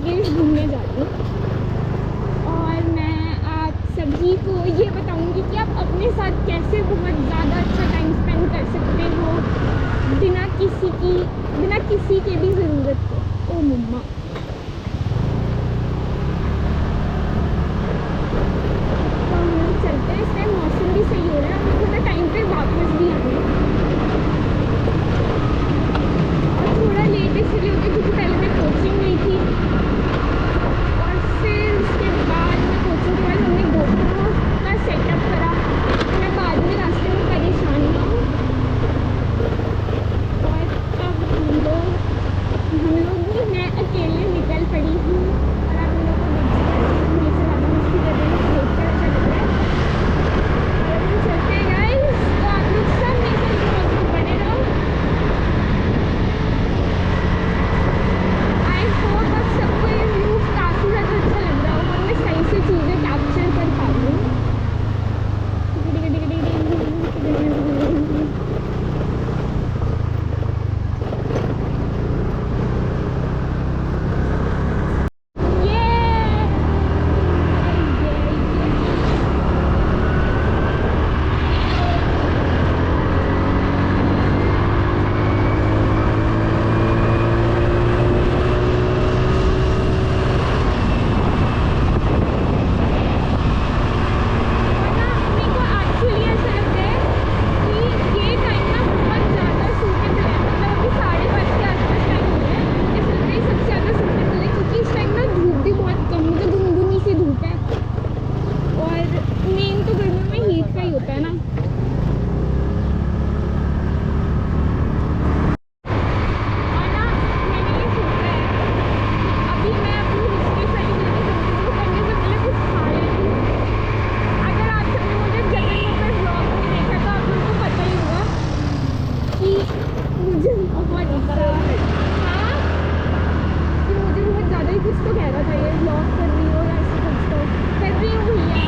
ऋषिकेश घूमने जा रही हूँ और मैं आप सभी को ये बताऊँगी कि आप अपने साथ कैसे बहुत ज़्यादा अच्छा टाइम स्पेंड कर सकते हो बिना किसी के भी ज़रूरत के। ओ मम्मा, तो हम लोग चलते हैं। इस टाइम मौसम भी सही हो रहा है, हम थोड़ा टाइम पे वापस भी आएंगे और थोड़ा लेट इसलिए होता है क्योंकि पहले मैं कोचिंग गई थी और फिर उसके बाद मैं कोचिंग के बाद हमने गोप्रो का सेटअप करा तो मैं बाद में रास्ते में परेशान हुआ हूँ। और अब हम लोग भी मैं अकेले निकल पड़ी हूँ और आप हम लोग को देख सकते हैं ज़्यादा मुश्किल कर रही है, देख कर अच्छा लग रहा है। और हम चलते हैं गाइस, तो आप लोग सब मेरे साथ ब्लॉग में बने रहो। आई होप आप सबको ये व्यू काफ़ी ज़्यादा अच्छा लग रहा होगा और मैं सही से चीज़ें कैप्चर कर पा रही हूँ। कुछ तो कह रहा था ये ब्लॉग कर रही हो या ऐसे कुछ तो कर रही हूँ भैया।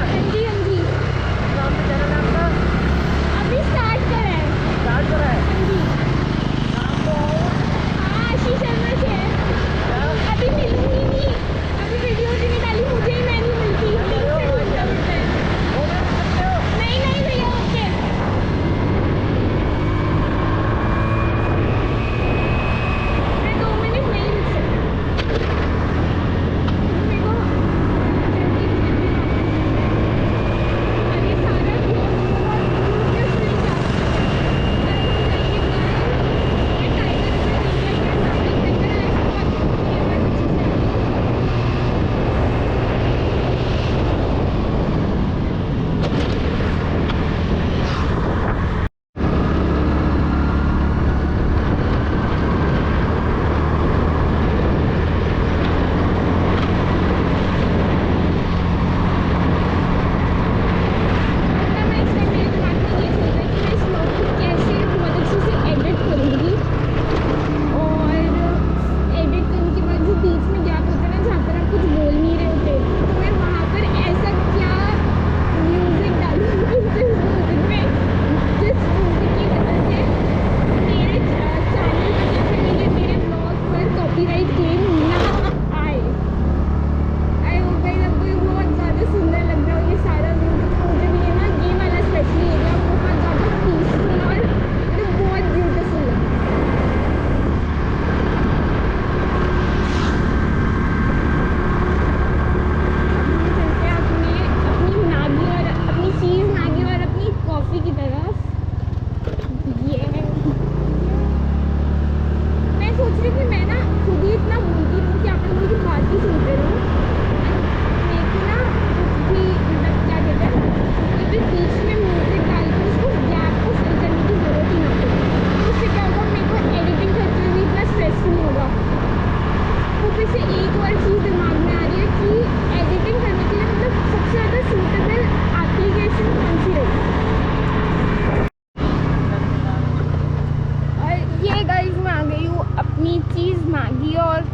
हाँ जी हाँ जी, अभी स्टार्ट करा है। हाँ जी, हाँ आशीष शर्मा से है। अभी मिलूंगी नहीं, अभी वीडियो भी नहीं डाली, मुझे ही मैं नहीं मिलती, नहीं नहीं भैया ओके। मैं 2 मिनट नहीं रुक सकती, मेरे को जल्दी और ये सारा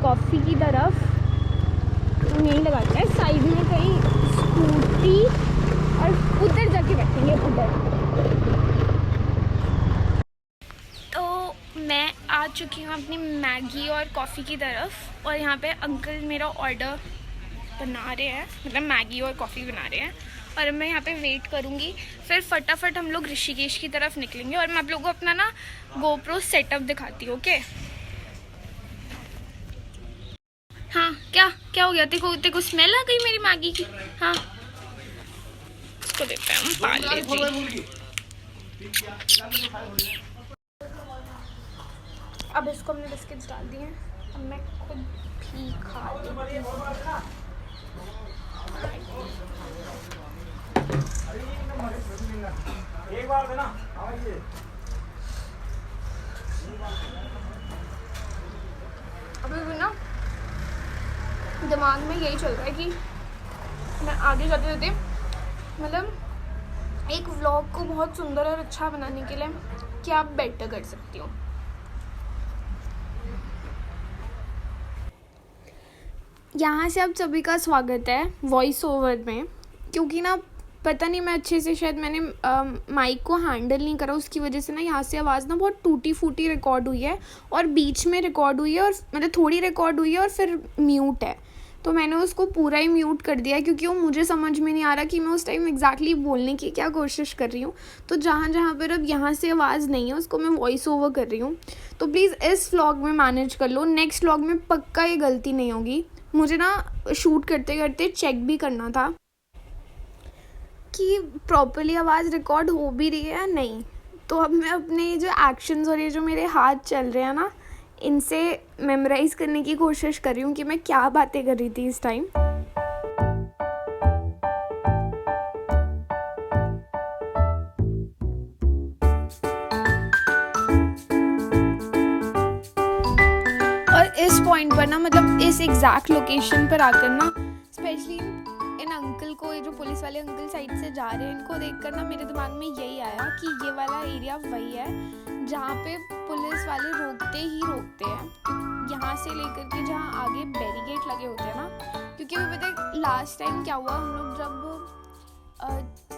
कॉफ़ी की तरफ हम यहीं लगाते हैं साइड में कहीं स्कूटी और उधर जाके बैठेंगे उधर। तो आ चुकी हूँ अपनी मैगी और कॉफ़ी की तरफ, और यहाँ पे अंकल मेरा ऑर्डर बना रहे हैं, मतलब मैगी और कॉफ़ी बना रहे हैं, और मैं यहाँ पे वेट करूँगी। फिर फटाफट हम लोग ऋषिकेश की तरफ निकलेंगे, और मैं आप लोगों को अपना ना गोप्रो सेटअप दिखाती हूँ। ओके हाँ, क्या क्या हो गया? तेको स्मेल आ गई मेरी मैगी की? हाँ, इसको देते हैं हम पाले जी। अब इसको हमने बिस्किट्स डाल दिए हैं, अब मैं खुद भी खा लेती हूँ। एक बार देना। अभी भी ना दिमाग में यही चल रहा है कि मैं आगे जाते जाते मतलब एक व्लॉग को बहुत सुंदर और अच्छा बनाने के लिए क्या बेटर कर सकती हूँ। यहाँ से आप सभी का स्वागत है वॉइस ओवर में, क्योंकि ना पता नहीं मैं अच्छे से शायद मैंने माइक को हैंडल नहीं करा, उसकी वजह से ना यहाँ से आवाज़ ना बहुत टूटी फूटी रिकॉर्ड हुई है, और बीच में रिकॉर्ड हुई है, और मतलब थोड़ी रिकॉर्ड हुई है और फिर म्यूट है। तो मैंने उसको पूरा ही म्यूट कर दिया, क्योंकि वो मुझे समझ में नहीं आ रहा कि मैं उस टाइम एग्जैक्टली बोलने की क्या कोशिश कर रही हूँ। तो जहाँ जहाँ पर अब यहाँ से आवाज़ नहीं है उसको मैं वॉइस ओवर कर रही हूँ। तो प्लीज़ इस व्लॉग में मैनेज कर लो, नेक्स्ट व्लॉग में पक्का ये गलती नहीं होगी। मुझे ना शूट करते करते चेक भी करना था कि प्रॉपर्ली आवाज़ रिकॉर्ड हो भी रही है या नहीं। तो अब मैं अपने जो एक्शंस और ये जो मेरे हाथ चल रहे हैं ना, इनसे मेमोराइज़ करने की कोशिश कर रही हूँ कि मैं क्या बातें कर रही थी इस टाइम। और इस पॉइंट पर ना, मतलब इस एग्जैक्ट लोकेशन पर आकर ना, स्पेशली इन अंकल को, ये जो पुलिस वाले अंकल साइड से जा रहे हैं, इनको देखकर ना मेरे दिमाग में यही आया कि ये वाला एरिया वही है जहाँ पे पुलिस वाले रोकते ही रोकते हैं, यहाँ से लेकर के जहाँ आगे बैरिकेड लगे होते हैं ना। क्योंकि अभी पता है लास्ट टाइम क्या हुआ, हम लोग जब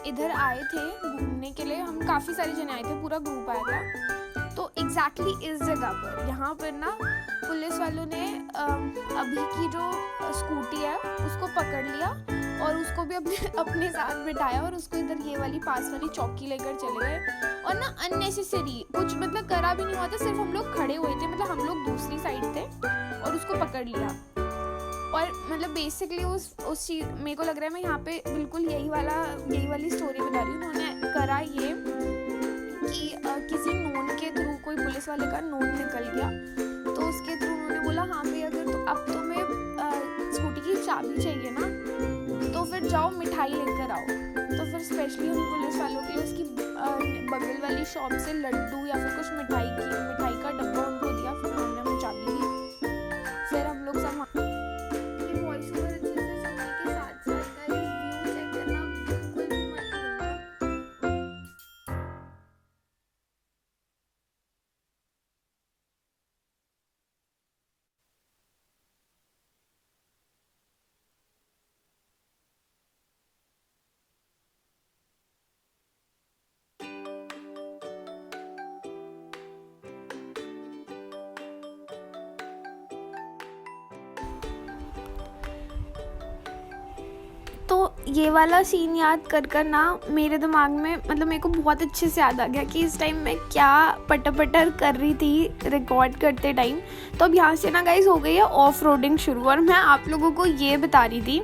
इधर आए थे घूमने के लिए, हम काफ़ी सारे जने आए थे, पूरा ग्रुप आया था। तो एग्जैक्टली इस जगह पर, यहाँ पर ना पुलिस वालों ने अभी की जो स्कूटी है उसको पकड़ लिया, और उसको भी अपने साथ बिठाया, और उसको इधर ये वाली पास वाली चौकी लेकर चले गए। और ना अननेसेसरी कुछ मतलब करा भी नहीं हुआ था, सिर्फ हम लोग खड़े हुए थे, मतलब हम लोग दूसरी साइड थे, और उसको पकड़ लिया। और मतलब बेसिकली उस चीज़ मेरे को लग रहा है, मैं यहाँ पे बिल्कुल यही वाली स्टोरी बता रही हूँ। उन्होंने करा ये कि किसी नोन के थ्रू, कोई पुलिस वाले का नोन निकल गया, तो उसके थ्रू उन्होंने बोला हाँ भाई अगर तो अब तुम्हें स्कूटी की चाबी चाहिए ना, तो फिर जाओ मिठाई लेकर आओ। तो फिर स्पेशली उन पुलिस वालों के लिए उसकी बगल वाली शॉप से लड्डू या फिर कुछ मिठाई का डब्बा उनको दिया, फिर हमने हमें चाबी दी। फिर हम लोग सब वॉइस ओवर अच्छे से सुनने के साथ साथ व्यू चेक करना बिल्कुल भी मत भूलना। तो ये वाला सीन याद कर ना मेरे दिमाग में, मतलब मेरे को बहुत अच्छे से याद आ गया कि इस टाइम मैं क्या पटर कर रही थी रिकॉर्ड करते टाइम। तो अब यहाँ से ना गाइस हो गई है ऑफ रोडिंग शुरू, और मैं आप लोगों को ये बता रही थी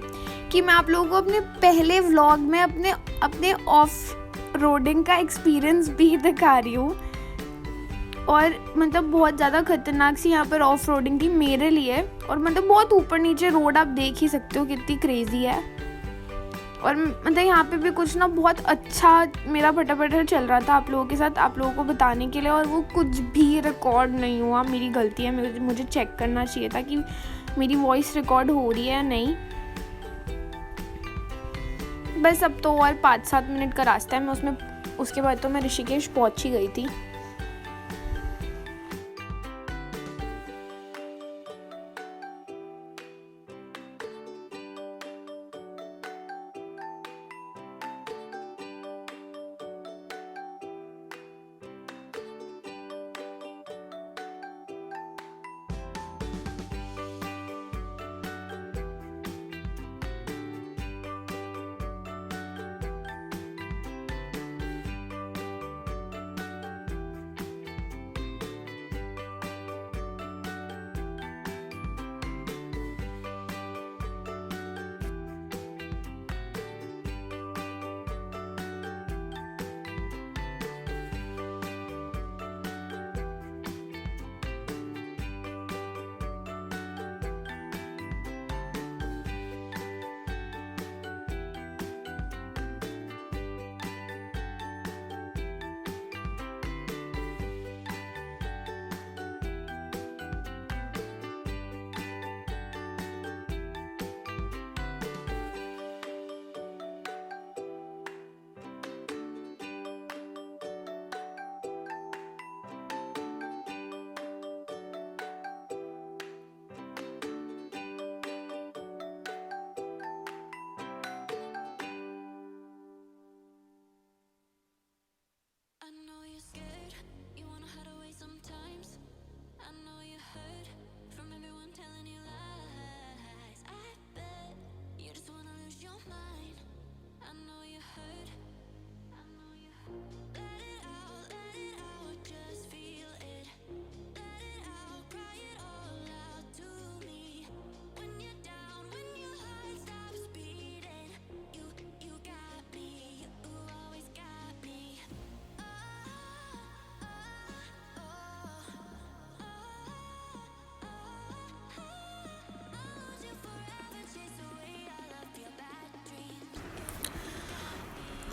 कि मैं आप लोगों को अपने पहले व्लॉग में अपने ऑफ रोडिंग का एक्सपीरियंस भी दिखा रही हूँ। और मतलब बहुत ज़्यादा खतरनाक सी यहाँ पर ऑफ रोडिंग थी मेरे लिए, और मतलब बहुत ऊपर नीचे रोड, आप देख ही सकते हो कितनी क्रेजी है। और मतलब यहाँ पे भी कुछ ना बहुत अच्छा मेरा पटर चल रहा था आप लोगों के साथ, आप लोगों को बताने के लिए, और वो कुछ भी रिकॉर्ड नहीं हुआ। मेरी गलती है, मुझे चेक करना चाहिए था कि मेरी वॉइस रिकॉर्ड हो रही है या नहीं। बस अब तो और 5-7 मिनट का रास्ता है, मैं उसमें उसके बाद तो मैं ऋषिकेश पहुँच ही गई थी।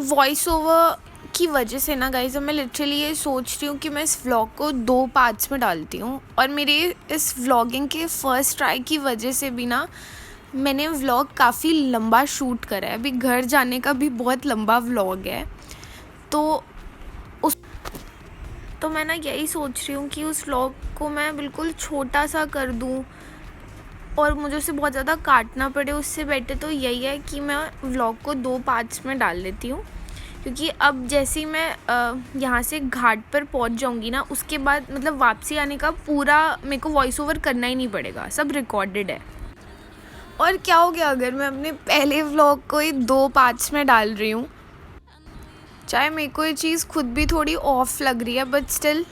वॉइस ओवर की वजह से ना गाइज़, अब मैं लिटरली ये सोच रही हूँ कि मैं इस व्लॉग को 2 पार्ट्स में डालती हूँ। और मेरे इस व्लॉगिंग के फर्स्ट ट्राई की वजह से भी ना मैंने व्लॉग काफ़ी लंबा शूट करा है। अभी घर जाने का भी बहुत लंबा व्लॉग है, तो मैं ना यही सोच रही हूँ कि उस व्लॉग को मैं बिल्कुल छोटा सा कर दूँ और मुझे उसे बहुत ज़्यादा काटना पड़े। उससे बेटर तो यही है कि मैं व्लॉग को 2 पार्ट्स में डाल देती हूँ, क्योंकि अब जैसे ही मैं यहाँ से घाट पर पहुँच जाऊँगी ना, उसके बाद मतलब वापसी आने का पूरा मेरे को वॉइस ओवर करना ही नहीं पड़ेगा, सब रिकॉर्डेड है। और क्या हो गया अगर मैं अपने पहले व्लॉग को ही 2 पार्ट्स में डाल रही हूँ, चाहे मेरे को ये चीज़ खुद भी थोड़ी ऑफ लग रही है, बट स्टिल।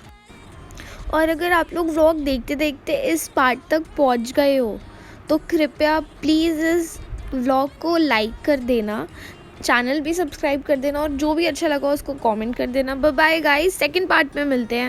और अगर आप लोग व्लॉग देखते देखते इस पार्ट तक पहुँच गए हो तो कृपया प्लीज़ इस व्लॉग को लाइक कर देना, चैनल भी सब्सक्राइब कर देना, और जो भी अच्छा लगा उसको कमेंट कर देना। Bye bye guys, second part में मिलते हैं।